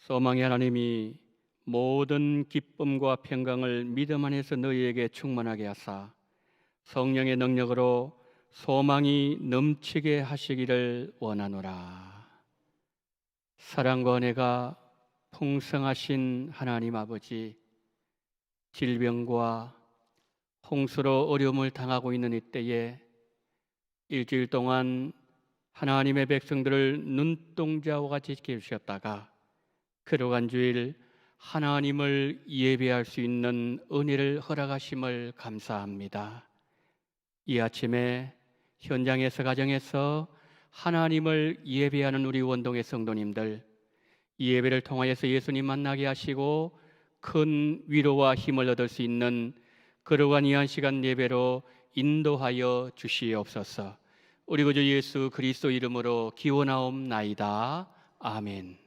소망의 하나님이 모든 기쁨과 평강을 믿음 안에서 너희에게 충만하게 하사 성령의 능력으로 소망이 넘치게 하시기를 원하노라. 사랑과 은혜가 풍성하신 하나님 아버지, 질병과 홍수로 어려움을 당하고 있는 이때에 일주일 동안 하나님의 백성들을 눈동자와 같이 지켜주셨다가 그러간 주일 하나님을 예배할 수 있는 은혜를 허락하심을 감사합니다. 이 아침에 현장에서 가정에서 하나님을 예배하는 우리 원동의 성도님들, 이 예배를 통하여서 예수님 만나게 하시고 큰 위로와 힘을 얻을 수 있는 그러한 이한 시간 예배로 인도하여 주시옵소서. 우리 구주 예수 그리스도 이름으로 기원하옵나이다. 아멘.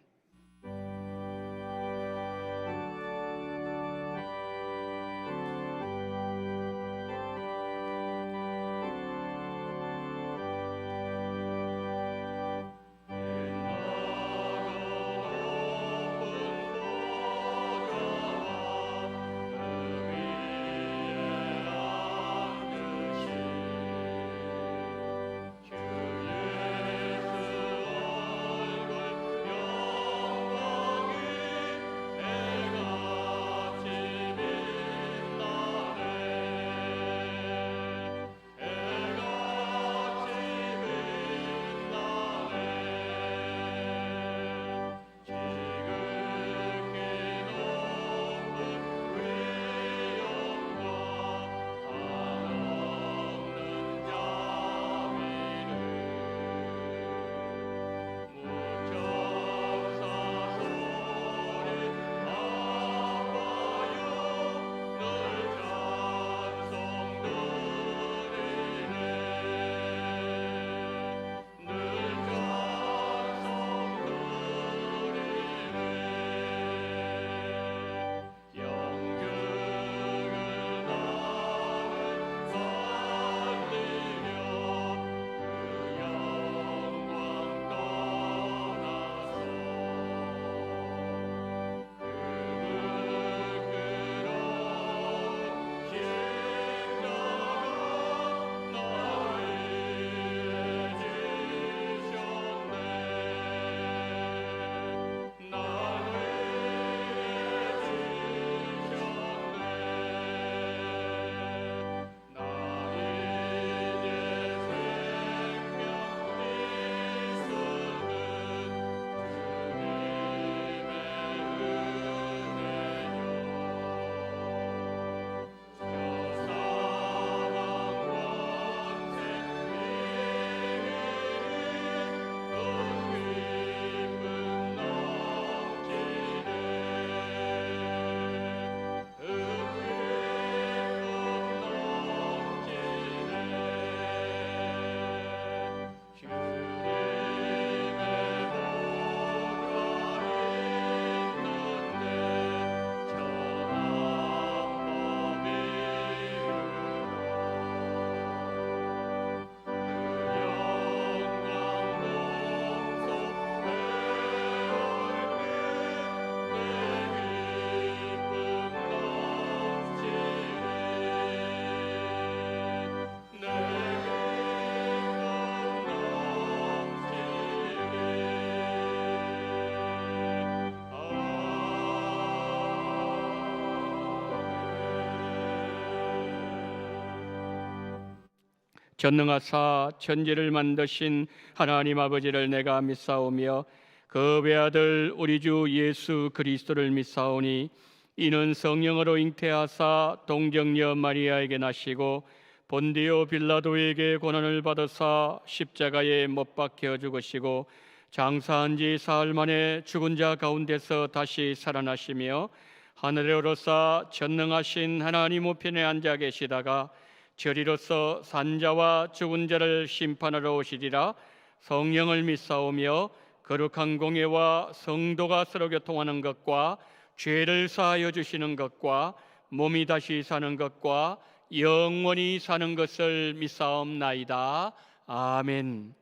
전능하사 천지를 만드신 하나님 아버지를 내가 믿사오며 그 외아들 우리 주 예수 그리스도를 믿사오니 이는 성령으로 잉태하사 동정녀 마리아에게 나시고 본디오 빌라도에게 고난을 받으사 십자가에 못 박혀 죽으시고 장사한 지 사흘 만에 죽은 자 가운데서 다시 살아나시며 하늘에 오르사 전능하신 하나님 우편에 앉아 계시다가 저리로서 산자와 죽은 자를 심판하러 오시리라. 성령을 믿사오며 거룩한 공예와 성도가 서로 교통하는 것과 죄를 사하여 주시는 것과 몸이 다시 사는 것과 영원히 사는 것을 믿사옵나이다. 아멘.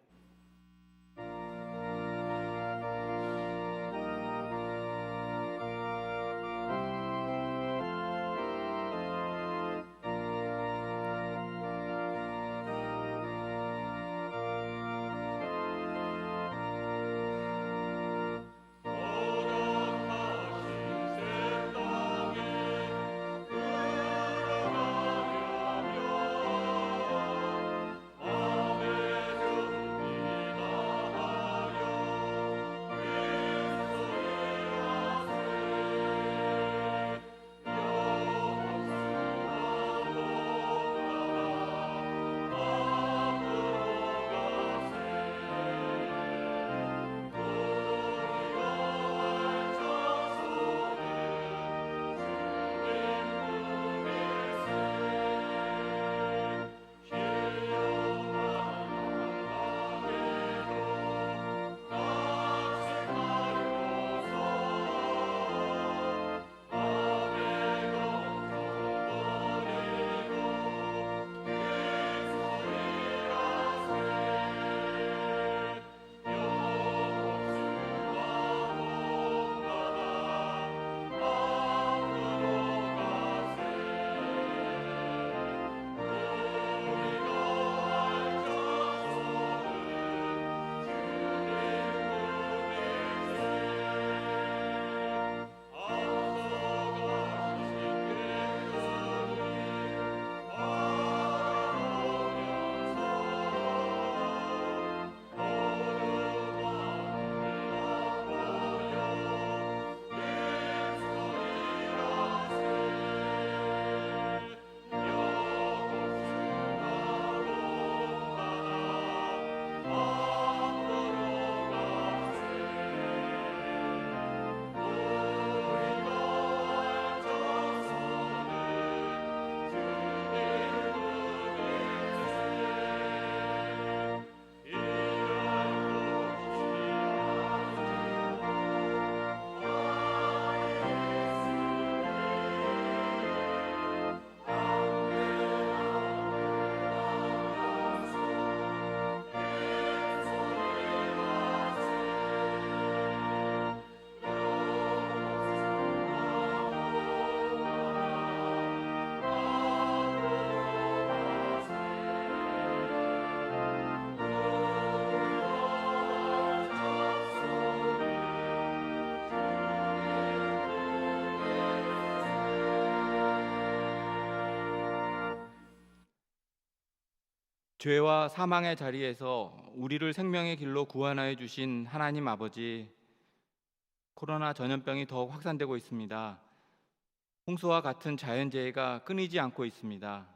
죄와 사망의 자리에서 우리를 생명의 길로 구원하여 주신 하나님 아버지, 코로나 전염병이 더욱 확산되고 있습니다. 홍수와 같은 자연재해가 끊이지 않고 있습니다.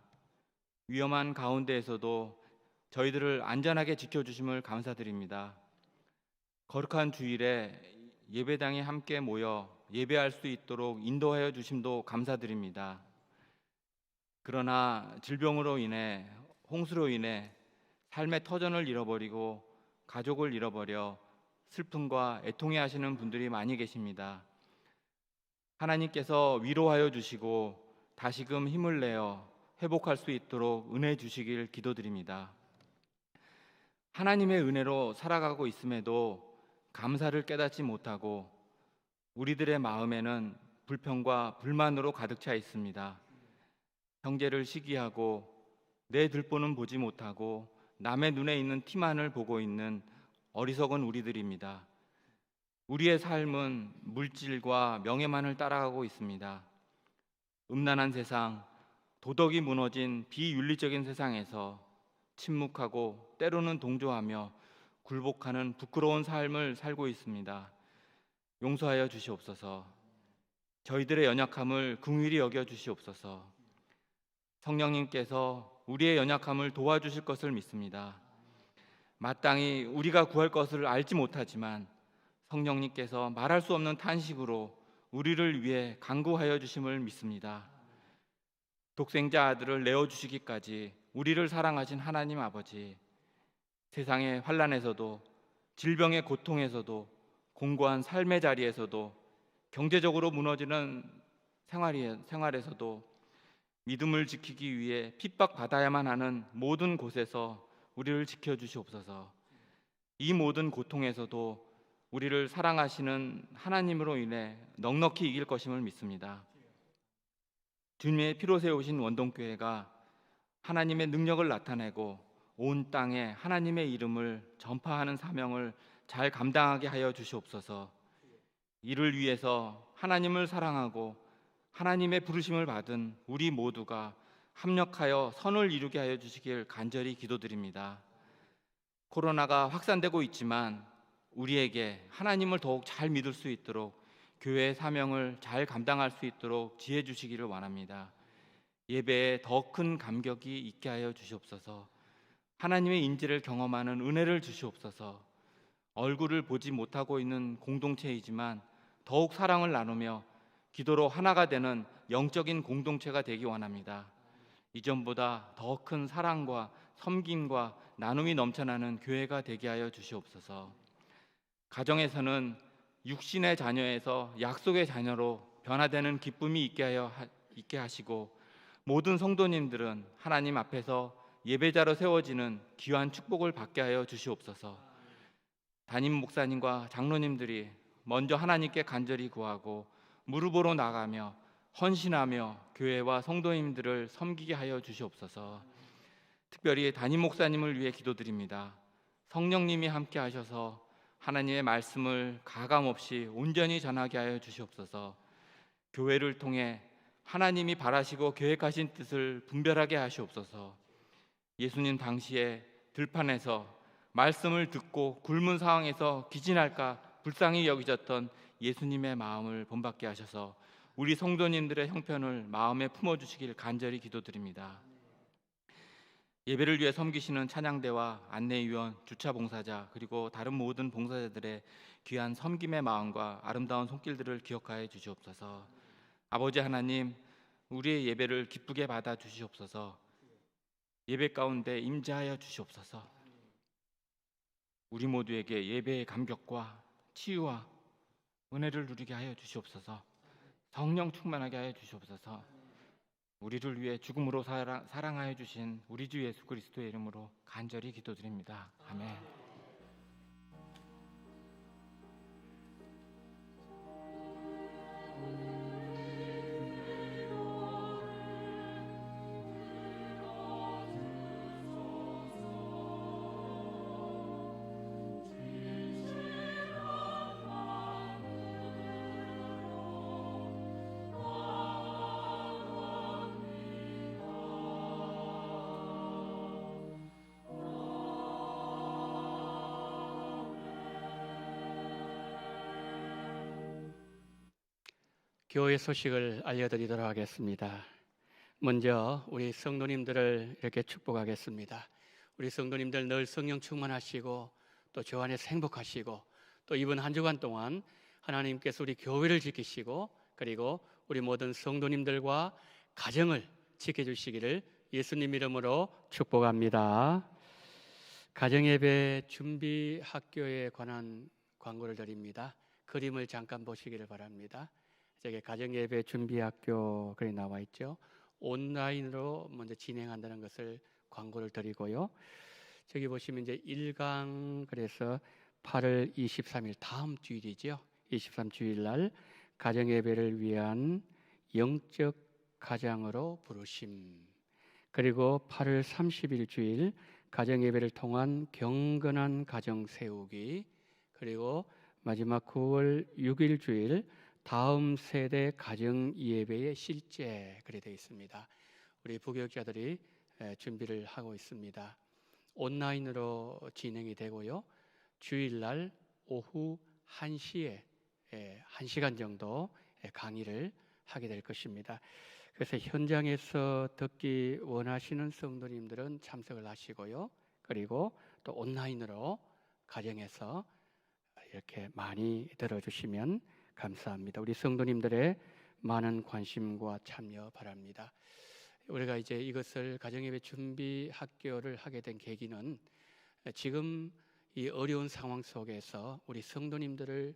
위험한 가운데에서도 저희들을 안전하게 지켜주심을 감사드립니다. 거룩한 주일에 예배당에 함께 모여 예배할 수 있도록 인도하여 주심도 감사드립니다. 그러나 질병으로 인해, 홍수로 인해 삶의 터전을 잃어버리고 가족을 잃어버려 슬픔과 애통해 하시는 분들이 많이 계십니다. 하나님께서 위로하여 주시고 다시금 힘을 내어 회복할 수 있도록 은혜 주시길 기도드립니다. 하나님의 은혜로 살아가고 있음에도 감사를 깨닫지 못하고 우리들의 마음에는 불평과 불만으로 가득 차 있습니다. 형제를 시기하고 내 들보는 보지 못하고 남의 눈에 있는 티만을 보고 있는 어리석은 우리들입니다. 우리의 삶은 물질과 명예만을 따라가고 있습니다. 음란한 세상, 도덕이 무너진 비윤리적인 세상에서 침묵하고 때로는 동조하며 굴복하는 부끄러운 삶을 살고 있습니다. 용서하여 주시옵소서. 저희들의 연약함을 긍휼히 여겨 주시옵소서. 성령님께서 우리의 연약함을 도와주실 것을 믿습니다. 마땅히 우리가 구할 것을 알지 못하지만 성령님께서 말할 수 없는 탄식으로 우리를 위해 간구하여 주심을 믿습니다. 독생자 아들을 내어주시기까지 우리를 사랑하신 하나님 아버지, 세상의 환난에서도 질병의 고통에서도 공고한 삶의 자리에서도 경제적으로 무너지는 생활에서도 믿음을 지키기 위해 핍박받아야만 하는 모든 곳에서 우리를 지켜주시옵소서. 이 모든 고통에서도 우리를 사랑하시는 하나님으로 인해 넉넉히 이길 것임을 믿습니다. 주님의 피로 세우신 원동교회가 하나님의 능력을 나타내고 온 땅에 하나님의 이름을 전파하는 사명을 잘 감당하게 하여 주시옵소서. 이를 위해서 하나님을 사랑하고 하나님의 부르심을 받은 우리 모두가 합력하여 선을 이루게 하여 주시길 간절히 기도드립니다. 코로나가 확산되고 있지만 우리에게 하나님을 더욱 잘 믿을 수 있도록 교회의 사명을 잘 감당할 수 있도록 지혜 주시기를 원합니다. 예배에 더 큰 감격이 있게 하여 주시옵소서. 하나님의 인지를 경험하는 은혜를 주시옵소서. 얼굴을 보지 못하고 있는 공동체이지만 더욱 사랑을 나누며 기도로 하나가 되는 영적인 공동체가 되기 원합니다. 이전보다 더 큰 사랑과 섬김과 나눔이 넘쳐나는 교회가 되게 하여 주시옵소서. 가정에서는 육신의 자녀에서 약속의 자녀로 변화되는 기쁨이 있게 하시고 모든 성도님들은 하나님 앞에서 예배자로 세워지는 귀한 축복을 받게 하여 주시옵소서. 담임 목사님과 장로님들이 먼저 하나님께 간절히 구하고 무릎으로 나가며 헌신하며 교회와 성도님들을 섬기게 하여 주시옵소서. 특별히 담임 목사님을 위해 기도드립니다. 성령님이 함께 하셔서 하나님의 말씀을 가감없이 온전히 전하게 하여 주시옵소서. 교회를 통해 하나님이 바라시고 계획하신 뜻을 분별하게 하시옵소서. 예수님 당시에 들판에서 말씀을 듣고 굶은 상황에서 기진할까 불쌍히 여기셨던 예수님의 마음을 본받게 하셔서 우리 성도님들의 형편을 마음에 품어주시길 간절히 기도드립니다. 예배를 위해 섬기시는 찬양대와 안내위원, 주차봉사자 그리고 다른 모든 봉사자들의 귀한 섬김의 마음과 아름다운 손길들을 기억하여 주시옵소서. 아버지 하나님, 우리의 예배를 기쁘게 받아 주시옵소서. 예배 가운데 임재하여 주시옵소서. 우리 모두에게 예배의 감격과 치유와 은혜를 누리게 하여 주시옵소서. 성령 충만하게 하여 주시옵소서. 우리를 위해 죽음으로 사랑하여 주신 우리 주 예수 그리스도의 이름으로 간절히 기도드립니다. 아멘. 교회 소식을 알려드리도록 하겠습니다. 먼저 우리 성도님들을 이렇게 축복하겠습니다. 우리 성도님들 늘 성령 충만하시고 또 주 안에서 행복하시고 또 이번 한 주간 동안 하나님께서 우리 교회를 지키시고 그리고 우리 모든 성도님들과 가정을 지켜주시기를 예수님 이름으로 축복합니다. 가정예배 준비 학교에 관한 광고를 드립니다. 그림을 잠깐 보시기를 바랍니다. 저기 가정예배 준비 학교 글이 나와 있죠. 온라인으로 먼저 진행한다는 것을 광고를 드리고요. 저기 보시면 이제 1강 그래서 8월 23일 다음 주일이죠. 23주일 날 가정예배를 위한 영적 가장으로 부르심. 그리고 8월 30일 주일 가정예배를 통한 경건한 가정 세우기. 그리고 마지막 9월 6일 주일 다음 세대 가정 예배의 실제 그래 되어 있습니다. 우리 부교육자들이 준비를 하고 있습니다. 온라인으로 진행이 되고요. 주일날 오후 1시에 1시간 정도 강의를 하게 될 것입니다. 그래서 현장에서 듣기 원하시는 성도님들은 참석을 하시고요. 그리고 또 온라인으로 가정에서 이렇게 많이 들어주시면 감사합니다. 우리 성도님들의 많은 관심과 참여 바랍니다. 우리가 이제 이것을 가정예배 준비 학교를 하게 된 계기는 지금 이 어려운 상황 속에서 우리 성도님들을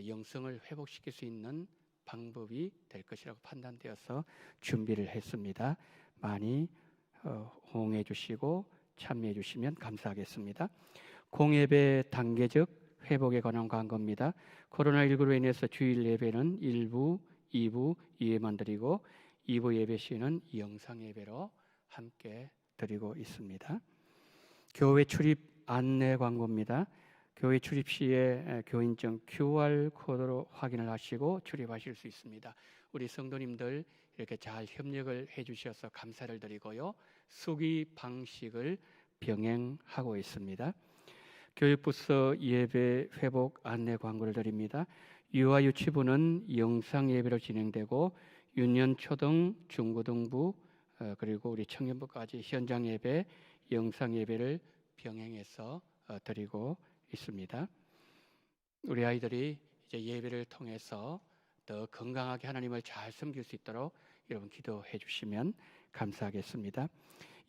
영성을 회복시킬 수 있는 방법이 될 것이라고 판단되어서 준비를 했습니다. 많이 호응해 주시고 참여해 주시면 감사하겠습니다. 공예배 단계적 회복에 관한 광고입니다. 코로나19로 인해서 주일 예배는 1부, 2부, 2회만 드리고 2부 예배 시는 영상 예배로 함께 드리고 있습니다. 교회 출입 안내 광고입니다. 교회 출입 시에 교인증 QR코드로 확인을 하시고 출입하실 수 있습니다. 우리 성도님들 이렇게 잘 협력을 해주셔서 감사를 드리고요. 수기 방식을 병행하고 있습니다. 교육부서 예배 회복 안내 광고를 드립니다. 유아 유치부는 영상 예배로 진행되고 유년 초등 중고등부 그리고 우리 청년부까지 현장 예배 영상 예배를 병행해서 드리고 있습니다. 우리 아이들이 이제 예배를 통해서 더 건강하게 하나님을 잘 섬길 수 있도록 여러분 기도해 주시면 감사하겠습니다.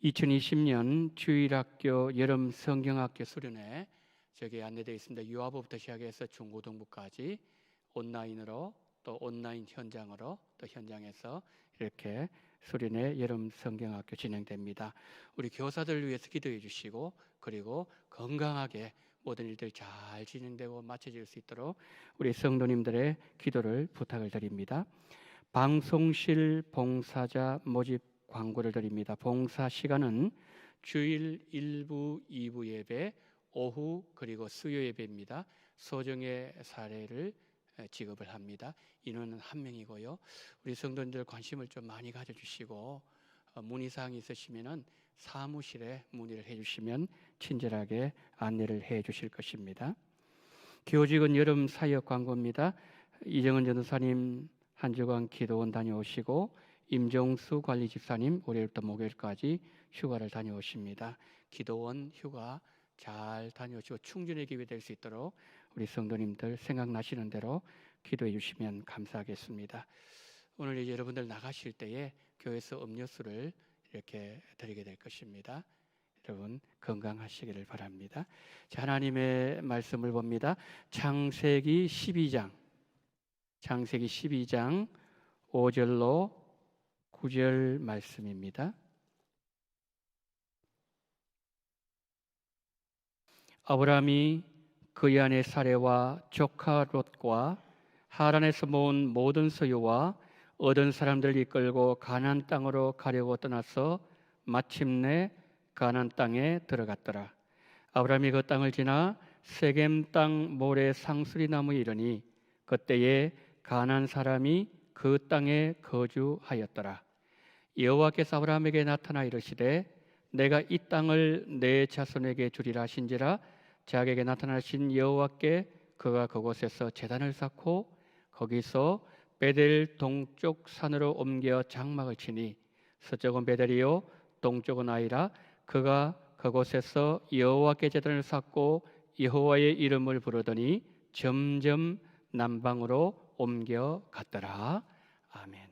2020년 주일학교 여름 성경학교 수련회 저기 안내되어 있습니다. 유아부부터 시작해서 중고등부까지 온라인으로 또 온라인 현장으로 또 현장에서 이렇게 수련회 여름 성경학교 진행됩니다. 우리 교사들을 위해서 기도해 주시고 그리고 건강하게 모든 일들이 잘 진행되고 마쳐질 수 있도록 우리 성도님들의 기도를 부탁을 드립니다. 방송실 봉사자 모집 광고를 드립니다. 봉사 시간은 주일 1부, 2부 예배, 오후 그리고 수요 예배입니다. 소정의 사례를 지급을 합니다. 인원은 1명이고요. 우리 성도님들 관심을 좀 많이 가져주시고 문의사항이 있으시면 사무실에 문의를 해주시면 친절하게 안내를 해주실 것입니다. 교직원 여름 사역 광고입니다. 이정은 전도사님 한 주간 기도원 다녀오시고 임종수 관리집사님 월요일부터 목요일까지 휴가를 다녀오십니다. 기도원 휴가 잘 다녀오시고 충전의 기회 될 수 있도록 우리 성도님들 생각나시는 대로 기도해 주시면 감사하겠습니다. 오늘 이제 여러분들 나가실 때에 교회에서 음료수를 이렇게 드리게 될 것입니다. 여러분 건강하시기를 바랍니다. 자, 하나님의 말씀을 봅니다. 창세기 12장 5절로 9절 말씀입니다. 아브라함이 그의 아내 사레와 조카 롯과 하란에서 모은 모든 소유와 얻은 사람들을 이끌고 가나안 땅으로 가려고 떠나서 마침내 가나안 땅에 들어갔더라. 아브라함이 그 땅을 지나 세겜 땅 모래 상수리 나무에 이르니 그때에 가나안 사람이 그 땅에 거주하였더라. 여호와께서 아브라함에게 나타나 이르시되 내가 이 땅을 내 자손에게 주리라 하신지라. 자기에게 나타나신 여호와께 그가 그곳에서 제단을 쌓고 거기서 베델 동쪽 산으로 옮겨 장막을 치니 서쪽은 베델이요 동쪽은 아이라. 그가 그곳에서 여호와께 제단을 쌓고 여호와의 이름을 부르더니 점점 남방으로 옮겨 갔더라. 아멘.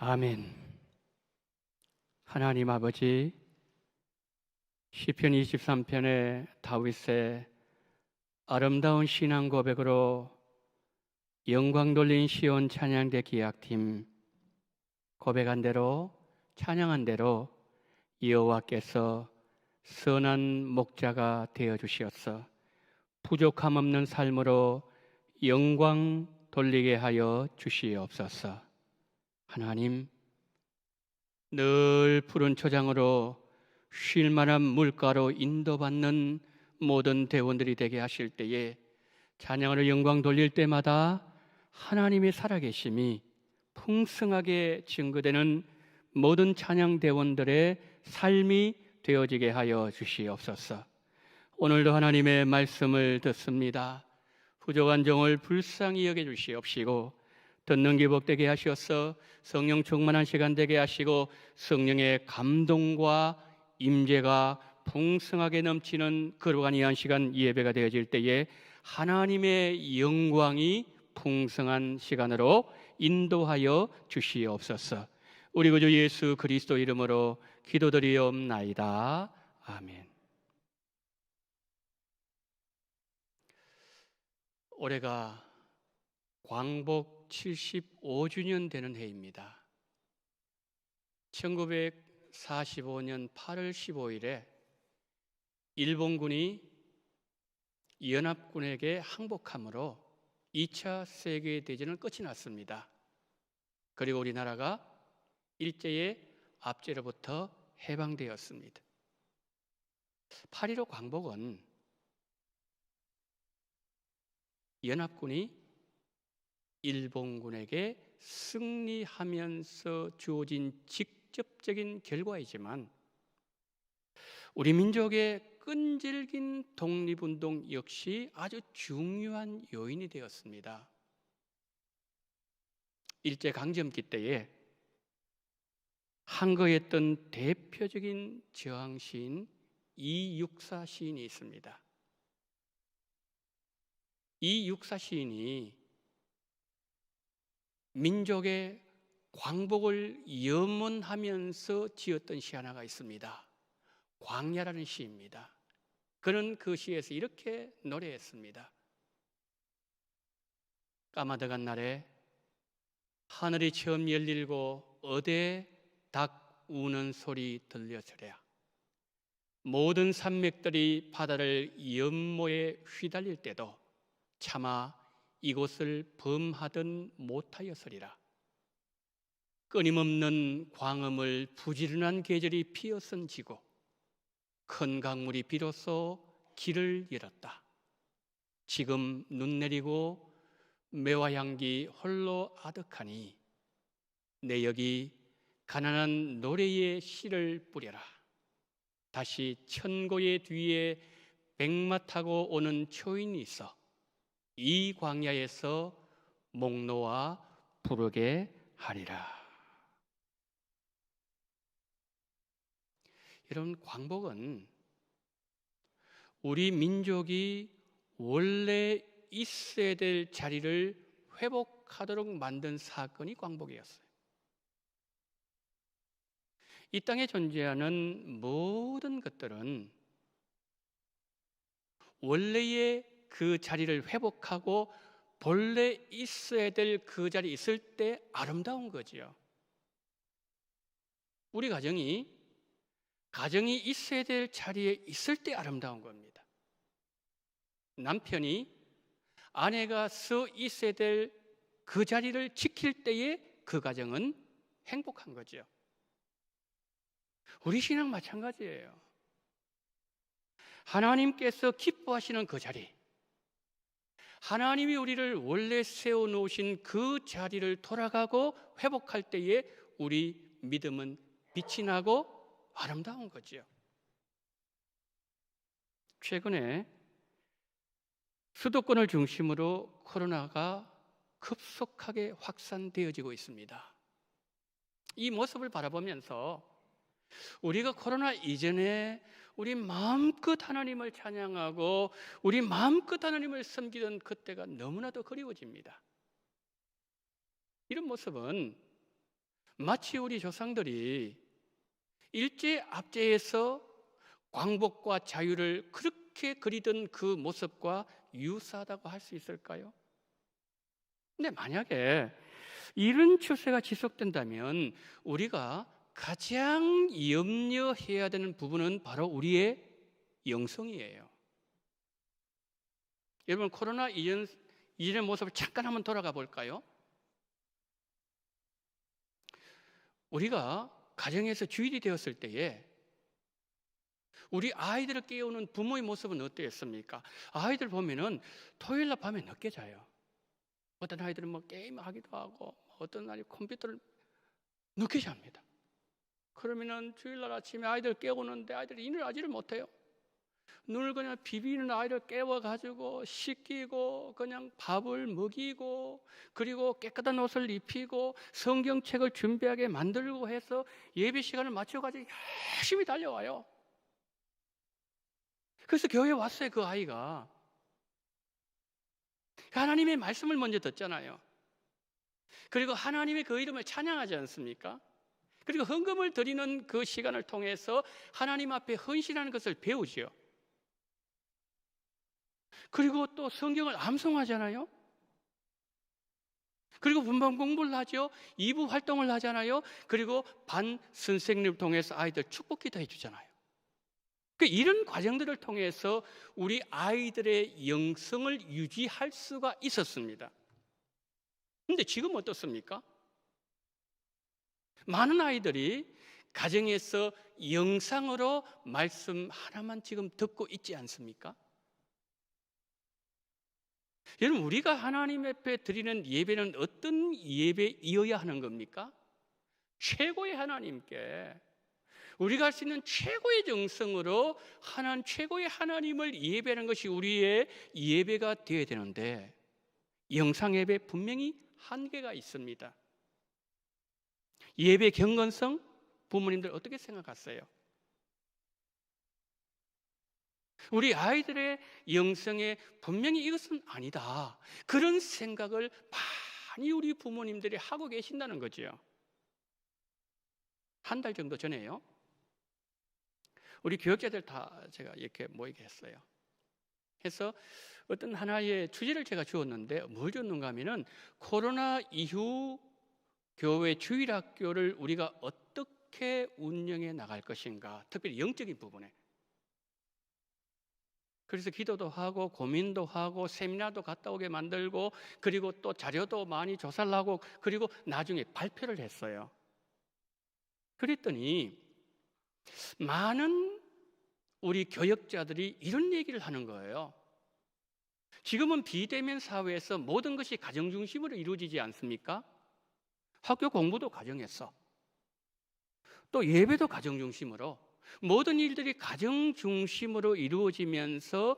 아멘. 하나님 아버지, 시편 23편의 다윗의 아름다운 신앙 고백으로 영광 돌린 시온 찬양대 기악팀 고백한 대로, 찬양한 대로 여호와께서 선한 목자가 되어 주시옵소서. 부족함 없는 삶으로 영광 돌리게 하여 주시옵소서. 하나님, 늘 푸른 초장으로 쉴 만한 물가로 인도받는 모든 대원들이 되게 하실 때에 찬양으로 영광 돌릴 때마다 하나님의 살아계심이 풍성하게 증거되는 모든 찬양 대원들의 삶이 되어지게 하여 주시옵소서. 오늘도 하나님의 말씀을 듣습니다. 부족한 종을 불쌍히 여겨 주시옵시고 듣는 귀 복되게 하시어서 성령 충만한 시간 되게 하시고 성령의 감동과 임재가 풍성하게 넘치는 거룩한 이 한 시간 예배가 되어질 때에 하나님의 영광이 풍성한 시간으로 인도하여 주시옵소서. 우리 구주 예수 그리스도 이름으로 기도드리옵나이다. 아멘. 올해가 광복 75주년 되는 해입니다. 1945년 8월 15일에 일본군이 연합군에게 항복함으로 2차 세계대전은 끝이 났습니다. 그리고 우리나라가 일제의 압제로부터 해방되었습니다. 8.15 광복은 연합군이 일본군에게 승리하면서 주어진 직접적인 결과이지만 우리 민족의 끈질긴 독립운동 역시 아주 중요한 요인이 되었습니다. 일제강점기 때에 항거했던 대표적인 저항시인 이육사 시인이 있습니다. 이육사 시인이 민족의 광복을 염원하면서 지었던 시 하나가 있습니다. 광야라는 시입니다. 그는 그 시에서 이렇게 노래했습니다. 까마득한 날에 하늘이 처음 열리고 어디에 닭 우는 소리 들려서랴. 모든 산맥들이 바다를 연모에 휘달릴 때도 차마 이곳을 범하든 못하였으리라. 끊임없는 광음을 부지런한 계절이 피어선 지고 큰 강물이 비로소 길을 열었다. 지금 눈 내리고 매화향기 홀로 아득하니 내 여기 가난한 노래의 씨를 뿌려라. 다시 천고의 뒤에 백마 타고 오는 초인이 있어 이 광야에서 목 놓아 부르게 하리라. 이런 광복은 우리 민족이 원래 있어야 될 자리를 회복하도록 만든 사건이 광복이었어요. 이 땅에 존재하는 모든 것들은 원래의 그 자리를 회복하고 본래 있어야 될 그 자리에 있을 때 아름다운 거지요. 우리 가정이 있어야 될 자리에 있을 때 아름다운 겁니다. 남편이 아내가 서 있어야 될 그 자리를 지킬 때에 그 가정은 행복한 거죠. 우리 신앙 마찬가지예요. 하나님께서 기뻐하시는 그 자리, 하나님이 우리를 원래 세워놓으신 그 자리를 돌아가고 회복할 때에 우리 믿음은 빛이 나고 아름다운 거죠. 최근에 수도권을 중심으로 코로나가 급속하게 확산되어지고 있습니다. 이 모습을 바라보면서 우리가 코로나 이전에 우리 마음껏 하나님을 찬양하고 우리 마음껏 하나님을 섬기던 그때가 너무나도 그리워집니다. 이런 모습은 마치 우리 조상들이 일제 압제에서 광복과 자유를 그렇게 그리던 그 모습과 유사하다고 할 수 있을까요? 근데 만약에 이런 추세가 지속된다면 우리가 가장 염려해야 되는 부분은 바로 우리의 영성이에요. 여러분, 코로나 이전의 모습을 잠깐 한번 돌아가 볼까요? 우리가 가정에서 주일이 되었을 때에 우리 아이들을 깨우는 부모의 모습은 어땠습니까? 아이들 보면은 토요일 날 밤에 늦게 자요. 어떤 아이들은 뭐 게임하기도 하고 어떤 날이 컴퓨터를 늦게 잡니다. 그러면은 주일날 아침에 아이들 깨우는데 아이들이 일어나지를 못해요. 눈을 그냥 비비는 아이를 깨워가지고 씻기고 그냥 밥을 먹이고 그리고 깨끗한 옷을 입히고 성경책을 준비하게 만들고 해서 예배 시간을 맞춰가지고 열심히 달려와요. 그래서 교회에 왔어요. 그 아이가 하나님의 말씀을 먼저 듣잖아요. 그리고 하나님의 그 이름을 찬양하지 않습니까? 그리고 헌금을 드리는 그 시간을 통해서 하나님 앞에 헌신하는 것을 배우지요. 그리고 또 성경을 암송하잖아요. 그리고 분반 공부를 하죠. 2부 활동을 하잖아요. 그리고 반 선생님을 통해서 아이들 축복 기도 해주잖아요. 이런 과정들을 통해서 우리 아이들의 영성을 유지할 수가 있었습니다. 그런데 지금 어떻습니까? 많은 아이들이 가정에서 영상으로 말씀 하나만 지금 듣고 있지 않습니까? 여러분, 우리가 하나님 앞에 드리는 예배는 어떤 예배이어야 하는 겁니까? 최고의 하나님께 우리가 할 수 있는 최고의 정성으로 하나님, 최고의 하나님을 예배하는 것이 우리의 예배가 되어야 되는데 영상 예배 분명히 한계가 있습니다. 예배 경건성 부모님들 어떻게 생각하세요? 우리 아이들의 영성에 분명히 이것은 아니다, 그런 생각을 많이 우리 부모님들이 하고 계신다는 거죠. 한 달 정도 전에요, 우리 교역자들 다 제가 이렇게 모이게 했어요. 해서 어떤 하나의 주제를 제가 주었는데 뭘 줬는가 하면은 코로나 이후 교회 주일학교를 우리가 어떻게 운영해 나갈 것인가, 특별히 영적인 부분에. 그래서 기도도 하고 고민도 하고 세미나도 갔다 오게 만들고 그리고 또 자료도 많이 조사를 하고 그리고 나중에 발표를 했어요. 그랬더니 많은 우리 교역자들이 이런 얘기를 하는 거예요. 지금은 비대면 사회에서 모든 것이 가정 중심으로 이루어지지 않습니까? 학교 공부도 가정에서, 또 예배도 가정 중심으로, 모든 일들이 가정 중심으로 이루어지면서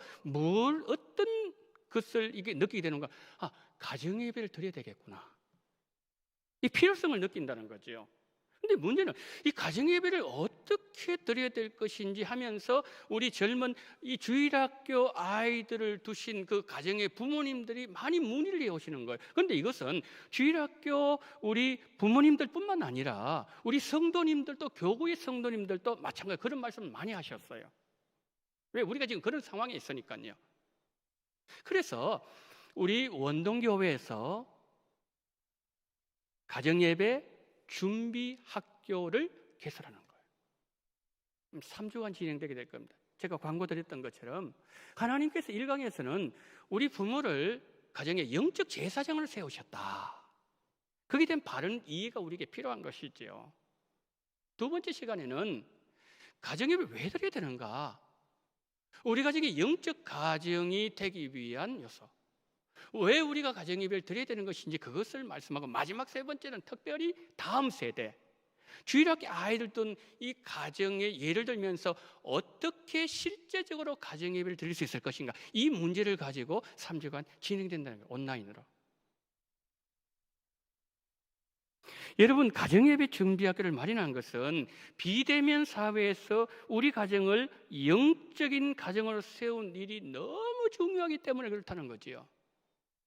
어떤 것을 이게 느끼게 되는가? 아, 가정 예배를 드려야 되겠구나. 이 필요성을 느낀다는 거죠. 근데 문제는 이 가정 예배를 어떻게 드려야 될 것인지 하면서 우리 젊은 이 주일학교 아이들을 두신 그 가정의 부모님들이 많이 문의를 해오시는 거예요. 그런데 이것은 주일학교 우리 부모님들뿐만 아니라 우리 성도님들도, 교구의 성도님들도 마찬가지 그런 말씀을 많이 하셨어요. 왜? 우리가 지금 그런 상황에 있으니까요. 그래서 우리 원동교회에서 가정 예배 준비 학교를 개설하는 거예요. 3주간 진행되게 될 겁니다. 제가 광고 드렸던 것처럼 하나님께서 1강에서는 우리 부모를 가정의 영적 제사장을 세우셨다. 거기에 대한 바른 이해가 우리에게 필요한 것이지요. 두 번째 시간에는 가정예배를 왜 드려야 되는가? 우리 가정이 영적 가정이 되기 위한 요소, 왜 우리가 가정예배를 드려야 되는 것인지 그것을 말씀하고, 마지막 세 번째는 특별히 다음 세대 주일학교 아이들 둔 이 가정의 예를 들면서 어떻게 실제적으로 가정예배를 드릴 수 있을 것인가, 이 문제를 가지고 3주간 진행된다는 거예요. 온라인으로. 여러분, 가정예배 준비학교를 마련한 것은 비대면 사회에서 우리 가정을 영적인 가정으로 세운 일이 너무 중요하기 때문에 그렇다는 거지요.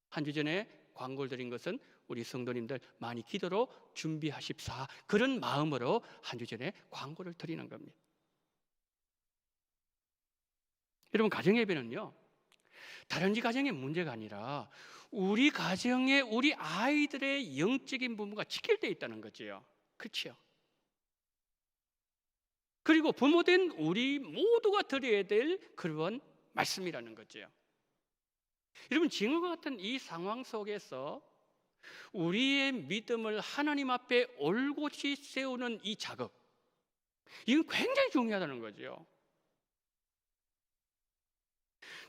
한 주 전에 광고를 드린 것은 우리 성도님들 많이 기도로 준비하십사, 그런 마음으로 한 주 전에 광고를 드리는 겁니다. 여러분, 가정예배는요, 다른 가정의 문제가 아니라 우리 가정에 우리 아이들의 영적인 부분과 직결되어 있다는 거지요. 그렇죠? 그리고 부모된 우리 모두가 드려야 될 그런 말씀이라는 거지요. 여러분, 지금과 같은 이 상황 속에서 우리의 믿음을 하나님 앞에 올곧이 세우는 이 작업, 이건 굉장히 중요하다는 거죠.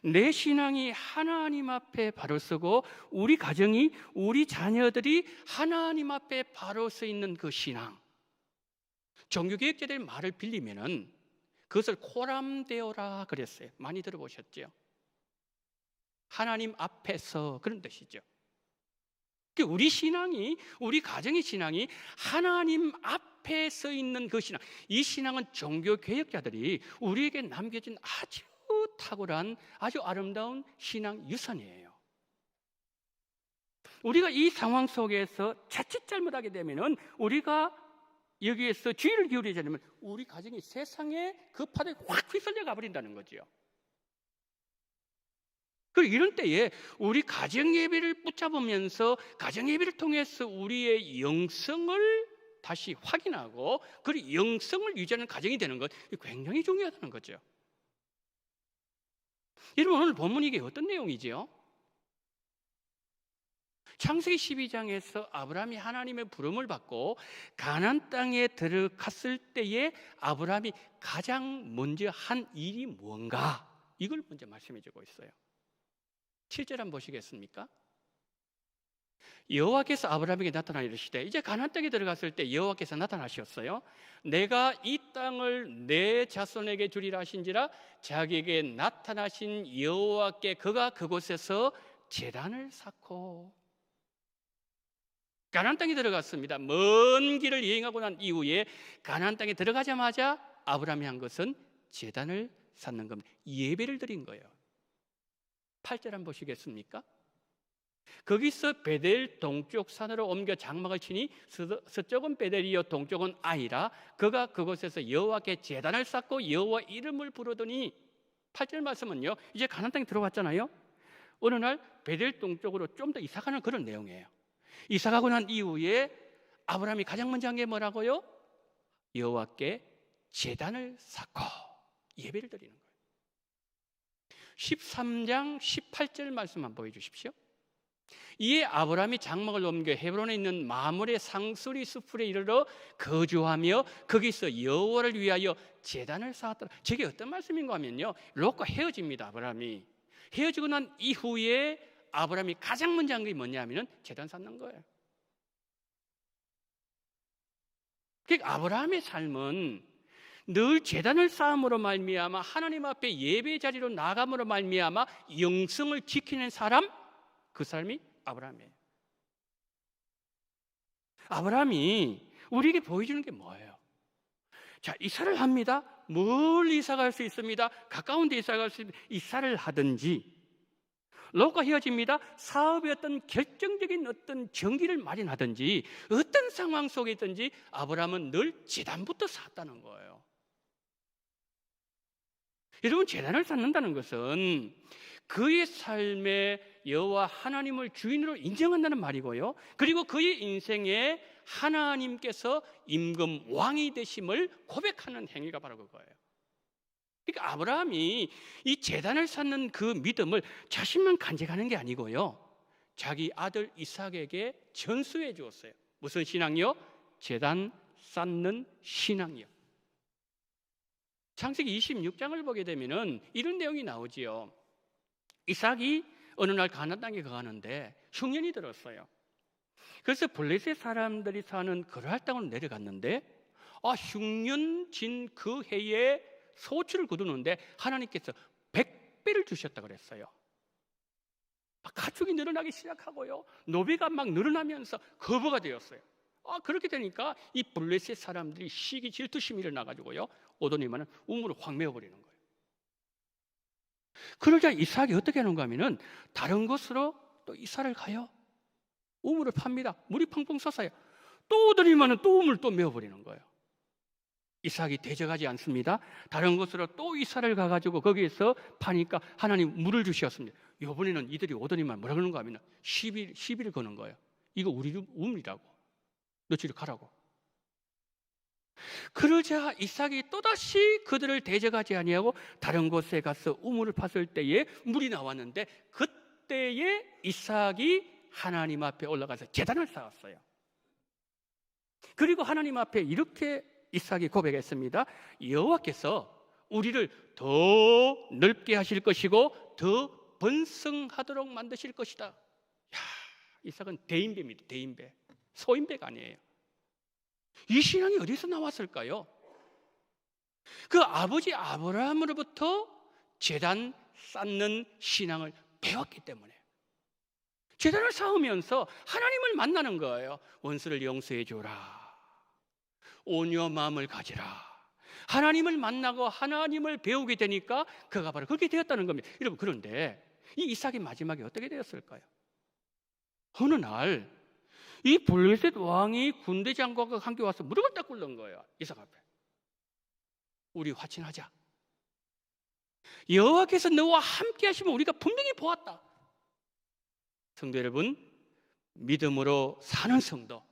내 신앙이 하나님 앞에 바로 서고 우리 가정이, 우리 자녀들이 하나님 앞에 바로 서 있는 그 신앙, 종교개혁자들의 말을 빌리면은 그것을 코람데오라 그랬어요. 많이 들어보셨죠? 하나님 앞에서 그런 뜻이죠. 우리 신앙이, 우리 가정의 신앙이 하나님 앞에 서 있는 그 신앙, 이 신앙은 종교개혁자들이 우리에게 남겨진 아주 탁월한, 아주 아름다운 신앙 유산이에요. 우리가 이 상황 속에서 자칫 잘못하게 되면은, 우리가 여기에서 주의를 기울이지 않으면 우리 가정이 세상에 그 파도에 확 휘둘려 가버린다는 거죠. 그리고 이런 때에 우리 가정 예배를 붙잡으면서 가정 예배를 통해서 우리의 영성을 다시 확인하고 그리고 영성을 유지하는 가정이 되는 것, 굉장히 중요하다는 거죠. 여러분, 오늘 본문 이게 어떤 내용이지요? 창세기 12장에서 아브라함이 하나님의 부름을 받고 가나안 땅에 들어갔을 때에 아브라함이 가장 먼저 한 일이 무언가, 이걸 먼저 말씀해 주고 있어요. 7절 한번 보시겠습니까? 여호와께서 아브라함에게 나타나 이르시되, 이제 가나안 땅에 들어갔을 때 여호와께서 나타나셨어요. 내가 이 땅을 내 자손에게 주리라 하신지라. 자기에게 나타나신 여호와께 그가 그곳에서 제단을 쌓고, 가나안 땅에 들어갔습니다. 먼 길을 여행하고 난 이후에 가나안 땅에 들어가자마자 아브라함이 한 것은 제단을 쌓는 겁니다. 예배를 드린 거예요. 8절 한번 보시겠습니까? 거기서 베델 동쪽 산으로 옮겨 장막을 치니 서쪽은 베델이요 동쪽은 아이라. 그가 그곳에서 여호와께 제단을 쌓고 여호와 이름을 부르더니, 8절 말씀은요, 이제 가나안 땅에 들어왔잖아요. 어느 날 베델 동쪽으로 좀 더 이사가는 그런 내용이에요. 이사가고 난 이후에 아브라함이 가장 먼저 한 게 뭐라고요? 여호와께 제단을 쌓고 예배를 드리는 거예요. 13장 18절 말씀만 보여주십시오. 이에 아브라함이 장막을 옮겨 헤브론에 있는 마므레 상수리 수풀에 이르러 거주하며 거기서 여호와를 위하여 제단을 쌓았더라. 저게 어떤 말씀인가 하면요, 롯과 헤어집니다. 아브라함이 헤어지고 난 이후에 아브라함이 가장 먼저 한 게 뭐냐 하면 제단 쌓는 거예요. 그러니까 아브라함의 삶은 늘 제단을 쌓음으로 말미암아 하나님 앞에 예배 자리로 나감으로 말미암아 영성을 지키는 사람, 그 사람이 아브라함이에요. 아브라함이 우리에게 보여주는 게 뭐예요? 자, 이사를 합니다. 멀리 이사 갈 수 있습니다. 가까운 데 이사 갈 수 있습니다. 이사를 하든지, 롯과 헤어집니다. 사업의 어떤 결정적인 어떤 전기를 마련하든지, 어떤 상황 속에 있든지 아브라함은 늘 제단부터 쌓았다는 거예요. 여러분, 제단을 쌓는다는 것은 그의 삶에 여호와 하나님을 주인으로 인정한다는 말이고요, 그리고 그의 인생에 하나님께서 임금 왕이 되심을 고백하는 행위가 바로 그거예요. 그러니까 아브라함이 이 제단을 쌓는 그 믿음을 자신만 간직하는 게 아니고요, 자기 아들 이삭에게 전수해 주었어요. 무슨 신앙이요? 제단 쌓는 신앙이요. 창세기 26장을 보게 되면은 이런 내용이 나오지요. 이삭이 어느 날 가나안 땅에 가는데 흉년이 들었어요. 그래서 블레셋 사람들이 사는 그랄 땅으로 내려갔는데, 흉년 진 그 해에 소출을 거두는데 하나님께서 100배를 주셨다 그랬어요. 가축이 늘어나기 시작하고요, 노비가 막 늘어나면서 거부가 되었어요. 그렇게 되니까 이 블레셋 사람들이 시기 질투심이 일어나가지고요, 오더니만은 우물을 확 메워버리는 거예요. 그러자 이삭이 어떻게 하는가 하면은 다른 곳으로 또 이사를 가요. 우물을 팝니다. 물이 펑펑 솟아요. 또 오더니만은 또 우물을 또 메워버리는 거예요. 이삭이 대적하지 않습니다. 다른 곳으로 또 이사를 가가지고 거기에서 파니까 하나님 물을 주셨습니다. 이번에는 이들이 오더니만 뭐라 그러는가 하면 시비를 거는 거예요. 이거 우리 우물이라고, 너 저리 가라고. 그러자 이삭이 또다시 그들을 대적하지 아니하고 다른 곳에 가서 우물을 팠을 때에 물이 나왔는데, 그때에 이삭이 하나님 앞에 올라가서 제단을 쌓았어요. 그리고 하나님 앞에 이렇게 이삭이 고백했습니다. 여호와께서 우리를 더 넓게 하실 것이고 더 번성하도록 만드실 것이다. 이삭은 대인배입니다. 대인배. 소인배가 아니에요. 이 신앙이 어디서 나왔을까요? 그 아버지 아브라함으로부터 제단 쌓는 신앙을 배웠기 때문에 제단을 쌓으면서 하나님을 만나는 거예요. 원수를 용서해 주라, 온유한 마음을 가지라. 하나님을 만나고 하나님을 배우게 되니까 그가 바로 그렇게 되었다는 겁니다. 여러분, 그런데 이 이삭이 마지막에 어떻게 되었을까요? 어느 날 이 블레셋 왕이 군대 장관과 함께 와서 무릎을 딱 꿇는 거예요. 이삭 앞에. 우리 화친하자. 여호와께서 너와 함께 하시면 우리가 분명히 보았다. 성도 여러분, 믿음으로 사는 성도,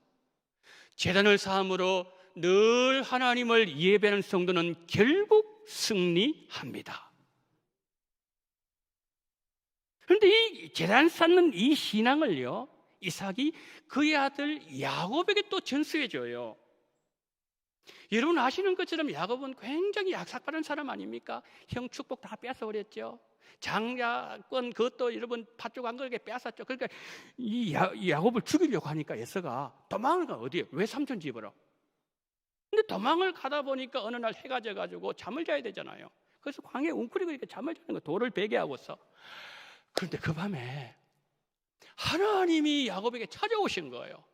제단을 쌓음으로 늘 하나님을 예배하는 성도는 결국 승리합니다. 그런데 이 제단 쌓는 이 신앙을요, 이삭이 그의 아들 야곱에게 또 전수해줘요. 여러분 아시는 것처럼 야곱은 굉장히 약삭빠른 사람 아닙니까? 형 축복 다 뺏어버렸죠. 장자권 그것도 여러분 팥죽 한 그릇에 뺏었죠. 그러니까 이 야곱을 죽이려고 하니까 에서가 도망을 가. 어디에? 왜 삼촌 집으로? 근데 도망을 가다 보니까 어느 날 해가 져가지고 잠을 자야 되잖아요. 그래서 광야에 웅크리고 이렇게 잠을 자는 거, 돌을 베게 하고서. 그런데 그 밤에 하나님이 야곱에게 찾아오신 거예요.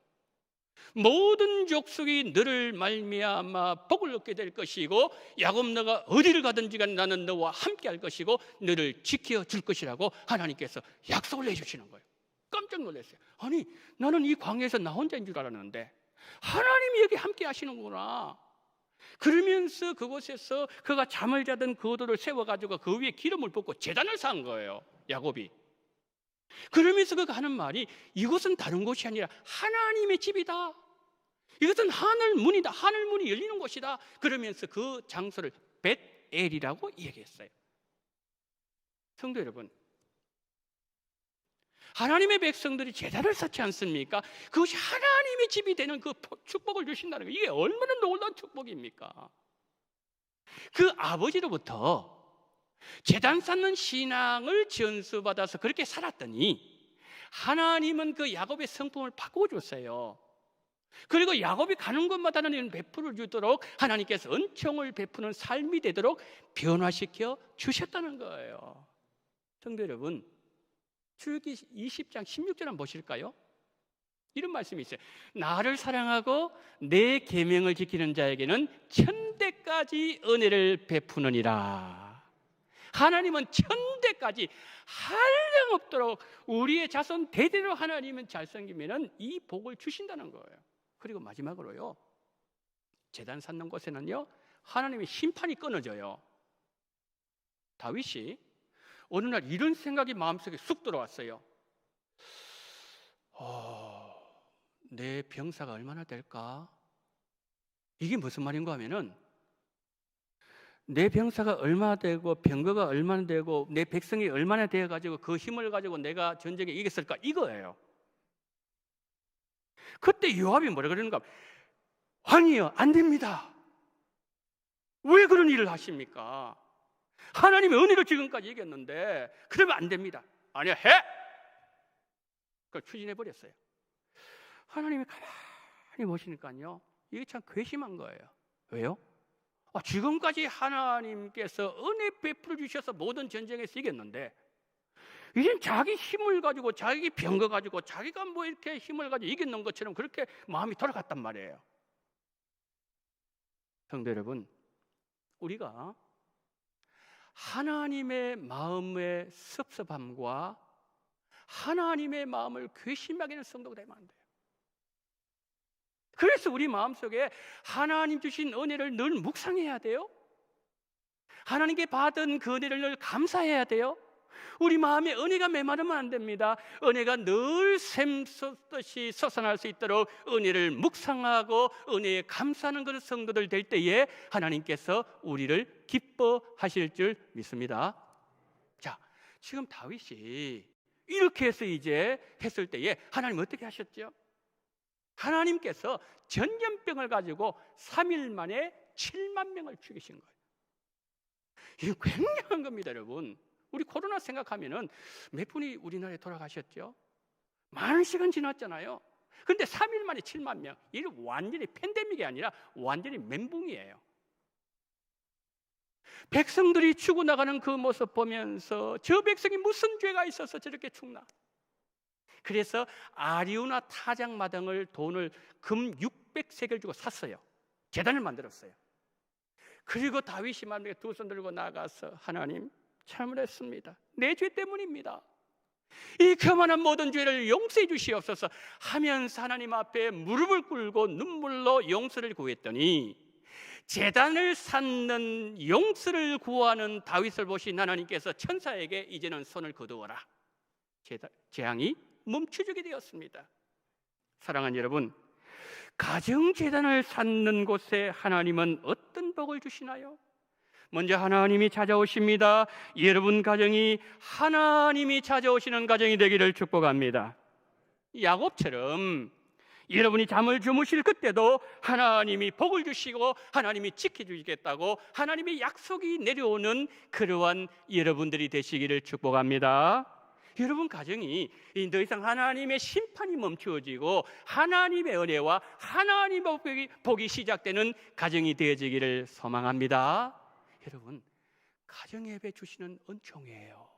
모든 족속이 너를 말미암아 복을 얻게 될 것이고 야곱 너가 어디를 가든지 간 나는 너와 함께 할 것이고 너를 지켜줄 것이라고 하나님께서 약속을 해주시는 거예요. 깜짝 놀랐어요. 아니, 나는 이 광야에서 나 혼자인 줄 알았는데 하나님이 여기 함께 하시는구나. 그러면서 그곳에서 그가 잠을 자던 그 돌을 세워가지고 그 위에 기름을 붓고 제단을 쌓은 거예요, 야곱이. 그러면서 그가 하는 말이 이곳은 다른 곳이 아니라 하나님의 집이다. 이것은 하늘 문이다. 하늘 문이 열리는 곳이다. 그러면서 그 장소를 벳엘이라고 얘기했어요. 성도 여러분, 하나님의 백성들이 제단을 쌓지 않습니까? 그것이 하나님의 집이 되는 그 축복을 주신다는 거예요. 이게 얼마나 놀라운 축복입니까? 그 아버지로부터 제단 쌓는 신앙을 전수받아서 그렇게 살았더니 하나님은 그 야곱의 성품을 바꿔줬어요. 그리고 야곱이 가는 곳마다는 베풀어 주도록 하나님께서 은총을 베푸는 삶이 되도록 변화시켜 주셨다는 거예요. 성도 여러분, 출애굽기 20장 16절 한번 보실까요? 이런 말씀이 있어요. 나를 사랑하고 내 계명을 지키는 자에게는 천대까지 은혜를 베푸느니라. 하나님은 천대까지 한량없도록 우리의 자손 대대로 하나님은 잘 섬기면 이 복을 주신다는 거예요. 그리고 마지막으로요, 제단 쌓는 곳에는요 하나님의 심판이 끊어져요. 다윗이 어느 날 이런 생각이 마음속에 쑥 들어왔어요. 내 병사가 얼마나 될까? 이게 무슨 말인가 하면은 내 병사가 얼마나 되고 병거가 얼마나 되고 내 백성이 얼마나 되어가지고 그 힘을 가지고 내가 전쟁에 이겼을까, 이거예요. 그때 요압이 뭐라 그러는가? 왕이여, 안 됩니다. 왜 그런 일을 하십니까? 하나님의 은혜로 지금까지 이겼는데 그러면 안 됩니다. 아니야, 해! 그걸 추진해버렸어요. 하나님이 가만히 보시니까요, 이게 참 괘씸한 거예요. 왜요? 지금까지 하나님께서 은혜 베풀어 주셔서 모든 전쟁에서 이겼는데 이젠 자기 힘을 가지고 자기 병거 가지고 자기가 뭐 이렇게 힘을 가지고 이겼는 것처럼 그렇게 마음이 돌아갔단 말이에요. 성도 여러분, 우리가 하나님의 마음의 섭섭함과 하나님의 마음을 괘씸하게 하는 성도가 되면 안 돼요. 그래서 우리 마음속에 하나님 주신 은혜를 늘 묵상해야 돼요. 하나님께 받은 그 은혜를 늘 감사해야 돼요. 우리 마음에 은혜가 메마르면 안 됩니다. 은혜가 늘 샘솟듯이 솟아날 수 있도록 은혜를 묵상하고 은혜에 감사하는 그런 성도들 될 때에 하나님께서 우리를 기뻐하실 줄 믿습니다. 자, 지금 다윗이 이렇게 해서 이제 했을 때에 하나님 어떻게 하셨죠? 하나님께서 전염병을 가지고 3일 만에 7만 명을 죽이신 거예요. 이게 굉장한 겁니다, 여러분. 우리 코로나 생각하면은 몇 분이 우리나라에 돌아가셨죠? 많은 시간 지났잖아요. 그런데 3일 만에 7만 명. 이게 완전히 팬데믹이 아니라 완전히 멘붕이에요. 백성들이 죽어나가는 그 모습 보면서 저 백성이 무슨 죄가 있어서 저렇게 죽나? 그래서 아리우나 타작마당을 돈을 금 600세겔 주고 샀어요. 제단을 만들었어요. 그리고 다윗이 만약에 두 손 들고 나가서 하나님 잘못했습니다. 내 죄 때문입니다. 이 교만한 모든 죄를 용서해 주시옵소서 하면서 하나님 앞에 무릎을 꿇고 눈물로 용서를 구했더니 제단을 쌓는 용서를 구하는 다윗을 보신 하나님께서 천사에게 이제는 손을 거두어라. 재앙이 멈춰주게 되었습니다. 사랑하는 여러분, 가정재단을 쌓는 곳에 하나님은 어떤 복을 주시나요? 먼저 하나님이 찾아오십니다. 여러분 가정이 하나님이 찾아오시는 가정이 되기를 축복합니다. 야곱처럼 여러분이 잠을 주무실 그때도 하나님이 복을 주시고 하나님이 지켜주시겠다고 하나님의 약속이 내려오는 그러한 여러분들이 되시기를 축복합니다. 여러분 가정이 더 이상 하나님의 심판이 멈추어지고 하나님의 은혜와 하나님의 복이 시작되는 가정이 되어지기를 소망합니다. 여러분, 가정예배 주시는 은총이에요.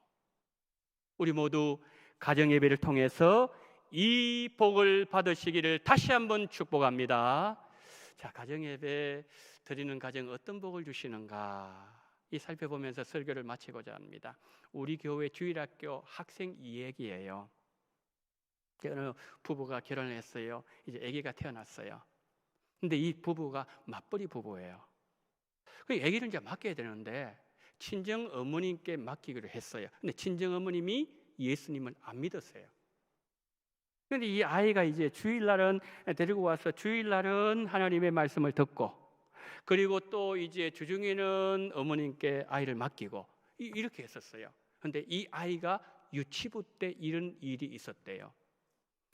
우리 모두 가정예배를 통해서 이 복을 받으시기를 다시 한번 축복합니다. 자, 가정예배 드리는 가정 어떤 복을 주시는가 이 살펴보면서 설교를 마치고자 합니다. 우리 교회 주일학교 학생 이야기예요. 어느 부부가 결혼을 했어요. 이제 아기가 태어났어요. 근데 이 부부가 맞벌이 부부예요. 그 아기를 이제 맡겨야 되는데 친정 어머님께 맡기기로 했어요. 근데 친정 어머님이 예수님을 안 믿었어요. 그런데 이 아이가 이제 주일날은 데리고 와서 주일날은 하나님의 말씀을 듣고 그리고 또 이제 주중에는 어머님께 아이를 맡기고 이렇게 했었어요. 그런데 이 아이가 유치부 때 이런 일이 있었대요.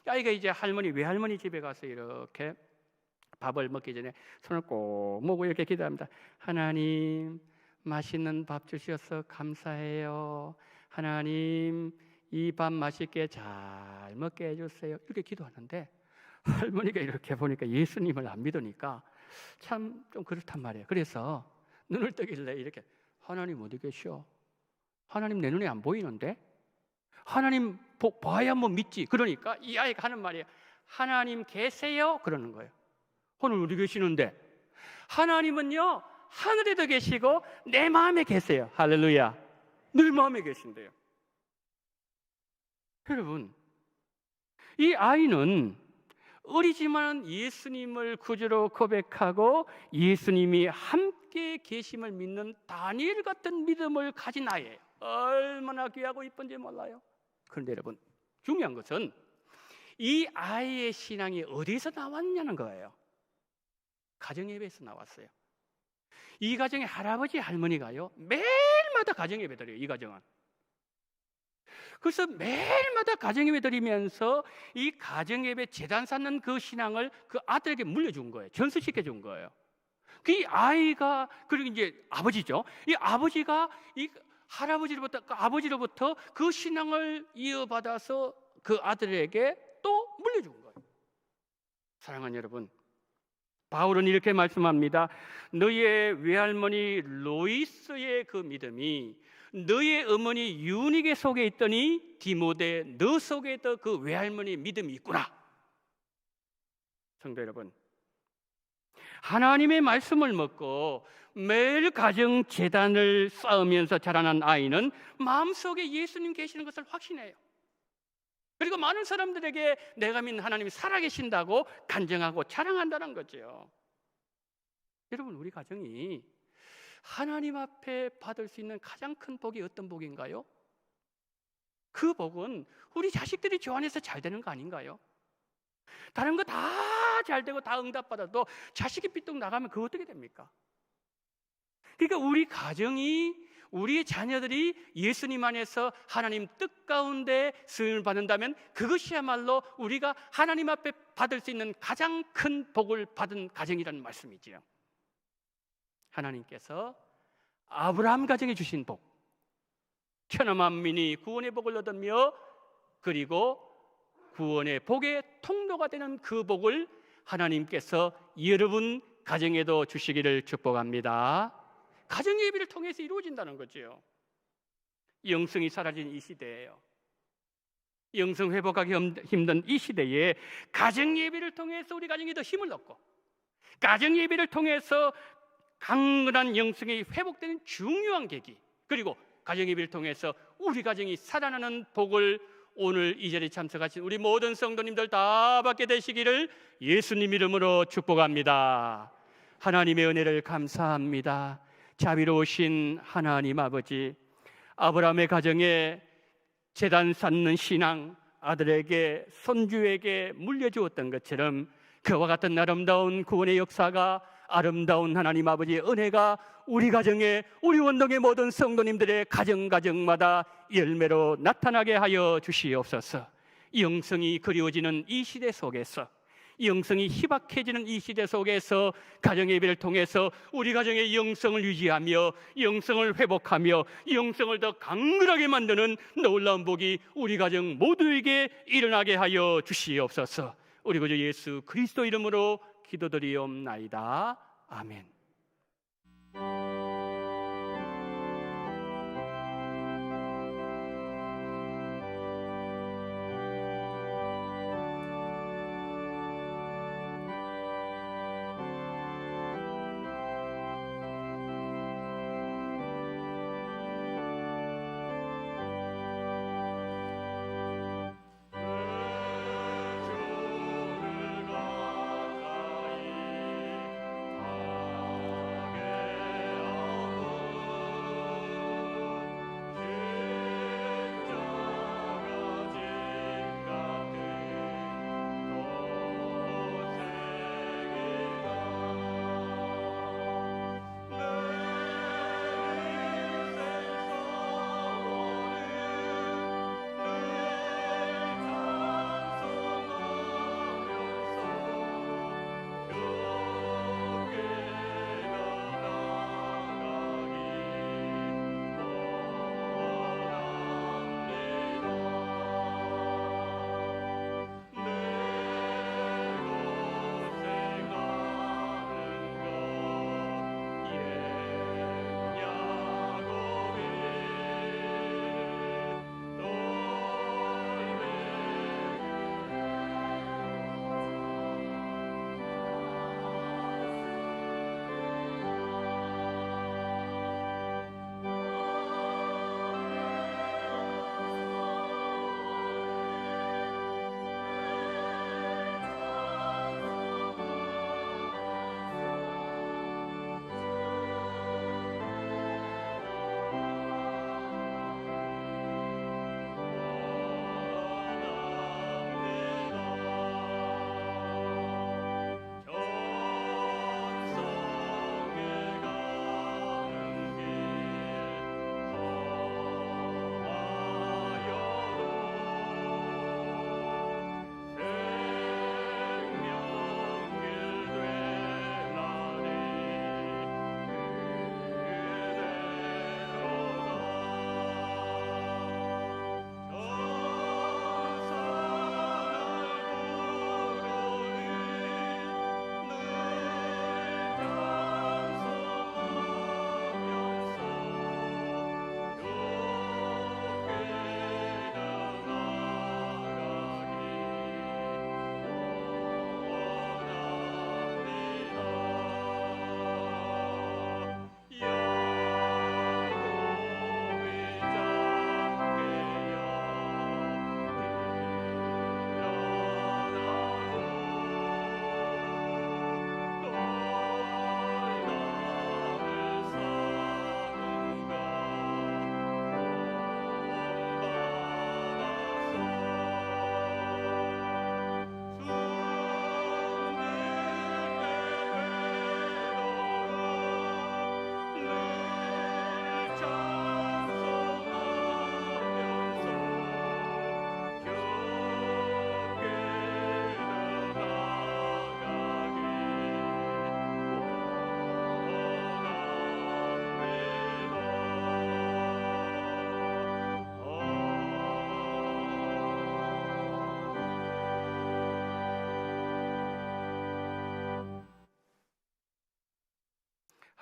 아이가 이제 할머니 외할머니 집에 가서 이렇게 밥을 먹기 전에 손을 꼭 모으고 이렇게 기도합니다. 하나님 맛있는 밥 주셔서 감사해요. 하나님 이 밥 맛있게 잘 먹게 해주세요. 이렇게 기도하는데 할머니가 이렇게 보니까 예수님을 안 믿으니까 참 좀 그렇단 말이에요. 그래서 눈을 뜨길래 이렇게 하나님 어디 계셔? 하나님 내 눈에 안 보이는데? 하나님 봐야 뭐 믿지. 그러니까 이 아이가 하는 말이에요. 하나님 계세요? 그러는 거예요. 하나님 어디 계시는데? 하나님은요 하늘에도 계시고 내 마음에 계세요. 할렐루야. 늘 마음에 계신대요. 여러분, 이 아이는 어리지만 예수님을 구주로 고백하고 예수님이 함께 계심을 믿는 다니엘 같은 믿음을 가진 아이예요. 얼마나 귀하고 이쁜지 몰라요. 그런데 여러분, 중요한 것은 이 아이의 신앙이 어디서 나왔냐는 거예요. 가정예배에서 나왔어요. 이 가정의 할아버지 할머니가요 매일마다 가정예배 드려요. 이 가정은. 그래서 매일마다 가정예배 드리면서 이 가정예배 재단 쌓는 그 신앙을 그 아들에게 물려준 거예요. 전수시켜 준 거예요. 그 아이가 그리고 이제 아버지죠. 이 아버지가 이 할아버지로부터 그 아버지로부터 그 신앙을 이어받아서 그 아들에게 또 물려준 거예요. 사랑하는 여러분, 바울은 이렇게 말씀합니다. 너의 외할머니 로이스의 그 믿음이 너의 어머니 유니게 속에 있더니 디모데 너 속에도 그 외할머니 믿음이 있구나. 성도 여러분, 하나님의 말씀을 먹고 매일 가정 재단을 쌓으면서 자라난 아이는 마음속에 예수님 계시는 것을 확신해요. 그리고 많은 사람들에게 내가 믿는 하나님이 살아계신다고 간증하고 자랑한다는 거죠. 여러분, 우리 가정이 하나님 앞에 받을 수 있는 가장 큰 복이 어떤 복인가요? 그 복은 우리 자식들이 주 안에서 잘 되는 거 아닌가요? 다른 거 다 잘 되고 다 응답받아도 자식이 삐뚤 나가면 그거 어떻게 됩니까? 그러니까 우리 가정이 우리의 자녀들이 예수님 안에서 하나님 뜻 가운데 쓰임을 받는다면 그것이야말로 우리가 하나님 앞에 받을 수 있는 가장 큰 복을 받은 가정이라는 말씀이지요. 하나님께서 아브라함 가정에 주신 복, 천하 만민이 구원의 복을 얻으며 그리고 구원의 복의 통로가 되는 그 복을 하나님께서 여러분 가정에도 주시기를 축복합니다. 가정 예배를 통해서 이루어진다는 거죠. 영성이 사라진 이 시대예요. 영성 회복하기 힘든 이 시대에 가정 예배를 통해서 우리 가정에 더 힘을 얻고, 가정 예배를 통해서 강건한 영성이 회복되는 중요한 계기, 그리고 가정 예배를 통해서 우리 가정이 살아나는 복을 오늘 이 자리에 참석하신 우리 모든 성도님들 다 받게 되시기를 예수님 이름으로 축복합니다. 하나님의 은혜를 감사합니다. 자비로우신 하나님 아버지, 아브라함의 가정에 제단 쌓는 신앙 아들에게 손주에게 물려주었던 것처럼 그와 같은 아름다운 구원의 역사가, 아름다운 하나님 아버지의 은혜가 우리 가정에, 우리 원동의 모든 성도님들의 가정마다 열매로 나타나게 하여 주시옵소서. 영성이 그리워지는 이 시대 속에서, 영성이 희박해지는 이 시대 속에서 가정예배를 통해서 우리 가정의 영성을 유지하며 영성을 회복하며 영성을 더 강건하게 만드는 놀라운 복이 우리 가정 모두에게 일어나게 하여 주시옵소서. 우리 구주 예수 그리스도 이름으로 기도드리옵나이다. 아멘.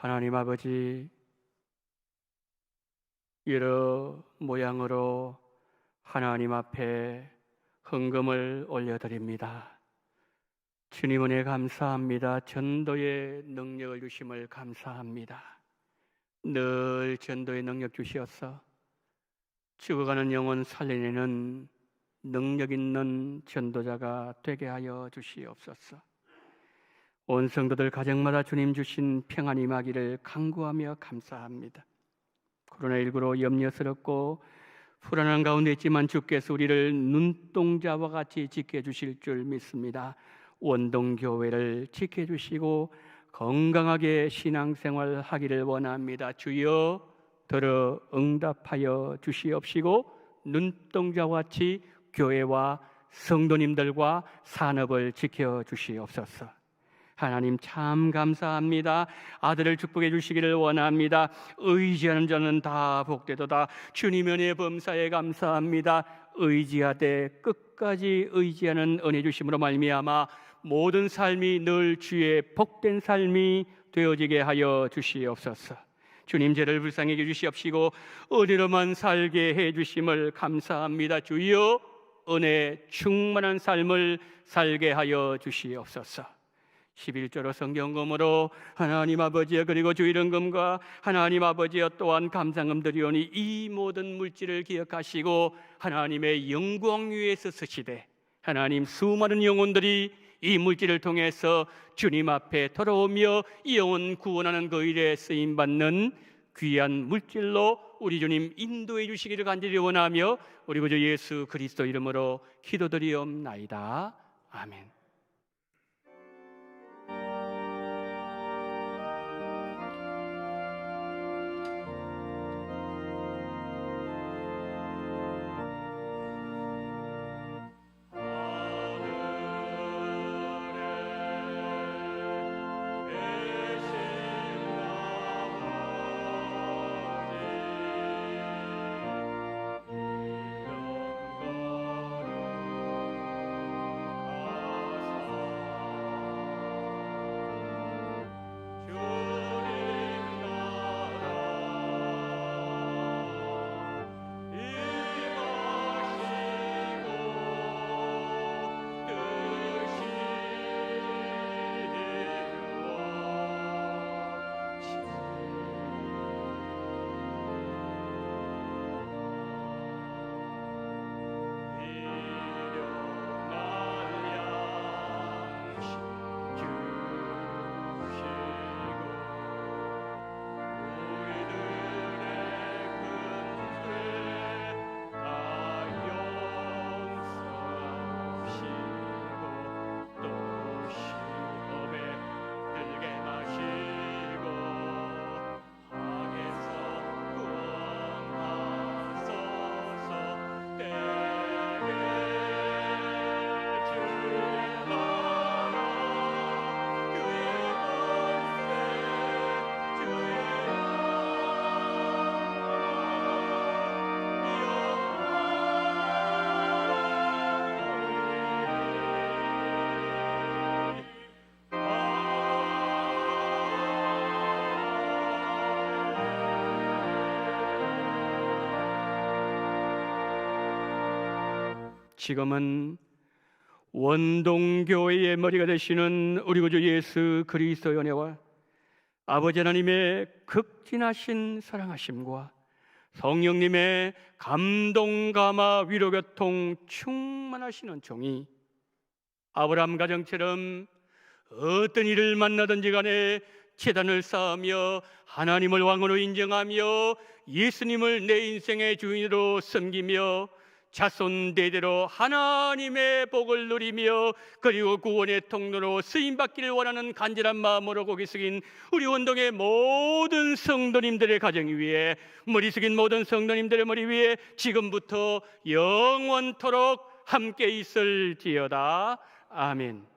하나님 아버지, 여러 모양으로 하나님 앞에 헌금을 올려드립니다. 주님 은혜 감사합니다. 전도의 능력을 주심을 감사합니다. 늘 전도의 능력 주시어서 죽어가는 영혼 살리는 능력 있는 전도자가 되게 하여 주시옵소서. 온 성도들 가정마다 주님 주신 평안 임하기를 간구하며 감사합니다. 코로나19로 염려스럽고 불안한 가운데 있지만 주께서 우리를 눈동자와 같이 지켜주실 줄 믿습니다. 원동교회를 지켜주시고 건강하게 신앙생활 하기를 원합니다. 주여 들어 응답하여 주시옵시고 눈동자와 같이 교회와 성도님들과 산업을 지켜주시옵소서. 하나님 참 감사합니다. 아들을 축복해 주시기를 원합니다. 의지하는 자는 다 복되도다. 주님 은혜 범사에 감사합니다. 의지하되 끝까지 의지하는 은혜 주심으로 말미암아 모든 삶이 늘 주의 복된 삶이 되어지게 하여 주시옵소서. 주님 죄를 불쌍히 여기시옵시고 은혜로만 살게 해 주심을 감사합니다. 주여 은혜 충만한 삶을 살게 하여 주시옵소서. 11조로 성경금으로 하나님 아버지여 그리고 주일헌금과 하나님 아버지여 또한 감상금 드리오니 이 모든 물질을 기억하시고 하나님의 영광 위에서 서시되 하나님 수많은 영혼들이 이 물질을 통해서 주님 앞에 돌아오며 영혼 구원하는 그 일에 쓰임받는 귀한 물질로 우리 주님 인도해 주시기를 간절히 원하며 우리 구주 예수 그리스도 이름으로 기도드리옵나이다. 아멘. 지금은 원동교회의 머리가 되시는 우리 구주 예수 그리스도의 은혜와 아버지 하나님의 극진하신 사랑하심과 성령님의 감동 감화 위로 교통 충만하시는 종이 아브라함 가정처럼 어떤 일을 만나든지 간에 제단을 쌓으며 하나님을 왕으로 인정하며 예수님을 내 인생의 주인으로 섬기며 자손 대대로 하나님의 복을 누리며 그리고 구원의 통로로 쓰임받기를 원하는 간절한 마음으로 고개 숙인 우리 원동의 모든 성도님들의 가정 위에 머리 숙인 모든 성도님들의 머리 위에 지금부터 영원토록 함께 있을지어다. 아멘.